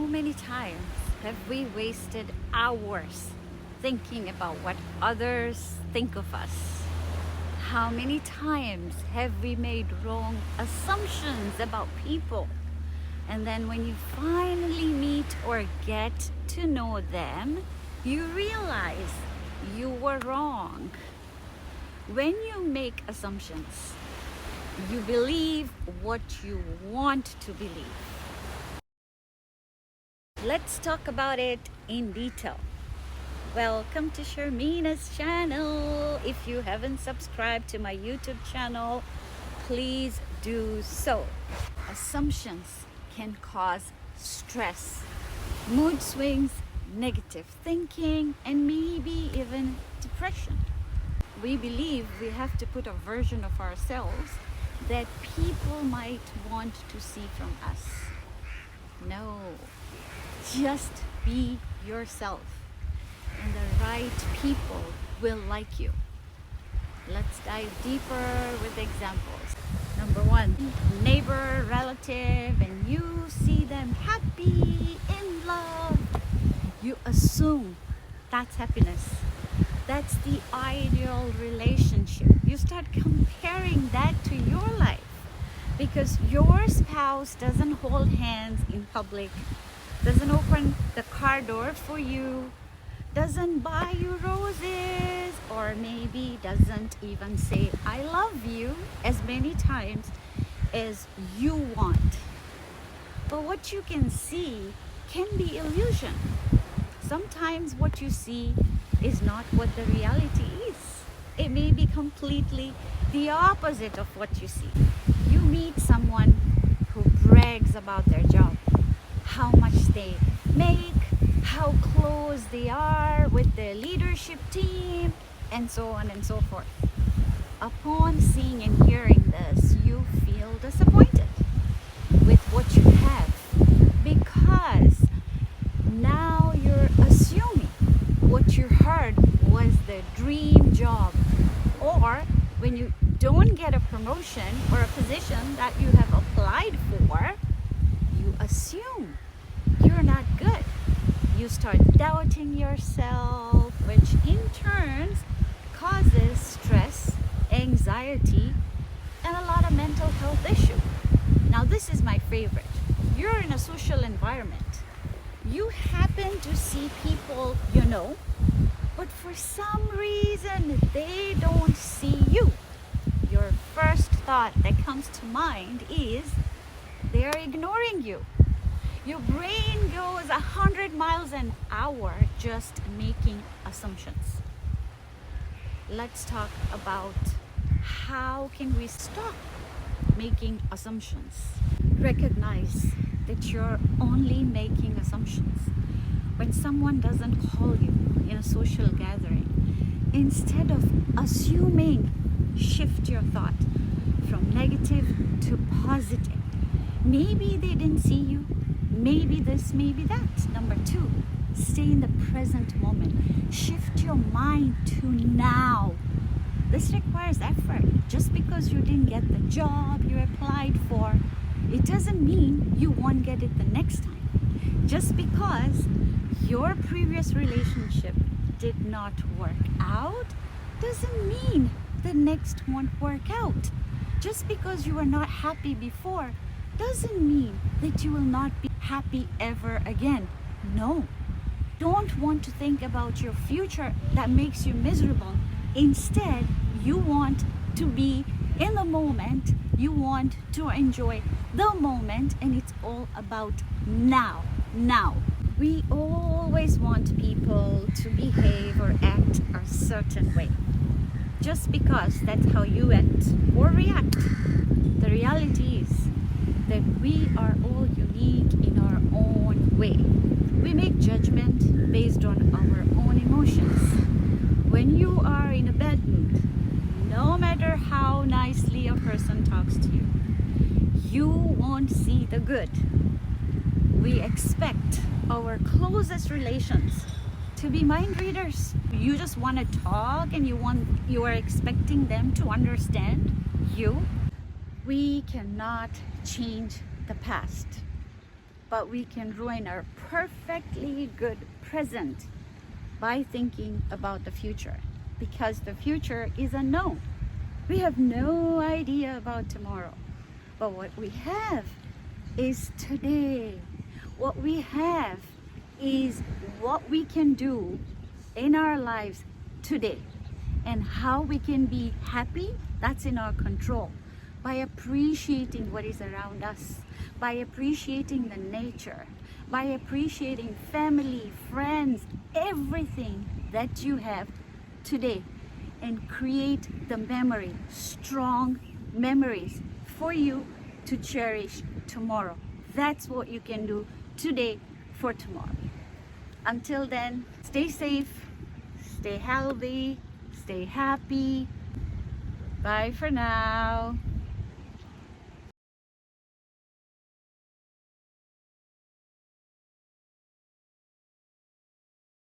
many times have we wasted hours thinking about what others think of us? How many times have we made wrong assumptions about people? And then when you finally meet or get to know them, you realize you were wrong. When you make assumptions, you believe what you want to believe. Let's talk about it in detail. Welcome to Sharmina's channel. If you haven't subscribed to my YouTube channel, please do so. Assumptions can cause stress, mood swings, negative thinking, and maybe even depression. We believe we have to put a version of ourselves that people might want to see from us. No, just be yourself, and the right people will like you. Let's dive deeper with examples. Number one, neighbor, relative, and you see them happy, in love. You assume that's happiness. That's the ideal relationship. You start comparing that to your life because your spouse doesn't hold hands in public, doesn't open the car door for you, doesn't buy you roses, or maybe doesn't even say I love you as many times as you want. But what you can see can be illusion. Sometimes what you see is not what the reality is. It may be completely the opposite of what you see. You meet someone who brags about their job, how much they make, how close they are with their leadership team, and so on and so forth. Upon seeing and hearing this, you feel disappointed with what you have because now you're assuming what you heard was the dream job. Or when you don't get a promotion or a position that you have applied for, you assume you're not good. You start doubting yourself, which in turn causes stress, anxiety, and a lot of mental health issues. Now this is my favorite. You're in a social environment. You happen to see people you know, but for some reason they don't see you. Your first thought that comes to mind is they are ignoring you. Your brain goes 100 miles an hour just making assumptions. Let's talk about how can we stop making assumptions. Recognize that you're only making assumptions. When someone doesn't call you in a social gathering, instead of assuming, shift your thought from negative to positive. Maybe they didn't see you, maybe this, maybe that. Number two, stay in the present moment. Shift your mind to now. This requires effort. Just because you didn't get the job you applied for, it doesn't mean you won't get it the next time. Just because your previous relationship did not work out doesn't mean the next won't work out. Just because you were not happy before doesn't mean that you will not be happy ever again. No. Don't want to think about your future that makes you miserable. Instead, you want to be in the moment. You want to enjoy the moment, and it's all about now. Now. We always want people to behave or act a certain way. Just because that's how you act or react. The reality is that we are all unique in our own way. We make judgment based on our own emotions. When you are in a bad mood, no matter how nicely a person talks to you, you won't see the good. We expect our closest relations to be mind readers. You just want to talk and you are expecting them to understand you. We cannot change the past. but we can ruin our perfectly good present by thinking about the future, because the future is unknown. We have no idea about tomorrow, but what we have is today. What we have is what we can do in our lives today, and how we can be happy. That's in our control, by appreciating what is around us, by appreciating the nature, by appreciating family, friends, everything that you have today, and create the memory, strong memories for you to cherish tomorrow. That's what you can do today for tomorrow. Until then, stay safe, stay healthy, stay happy. Bye for now.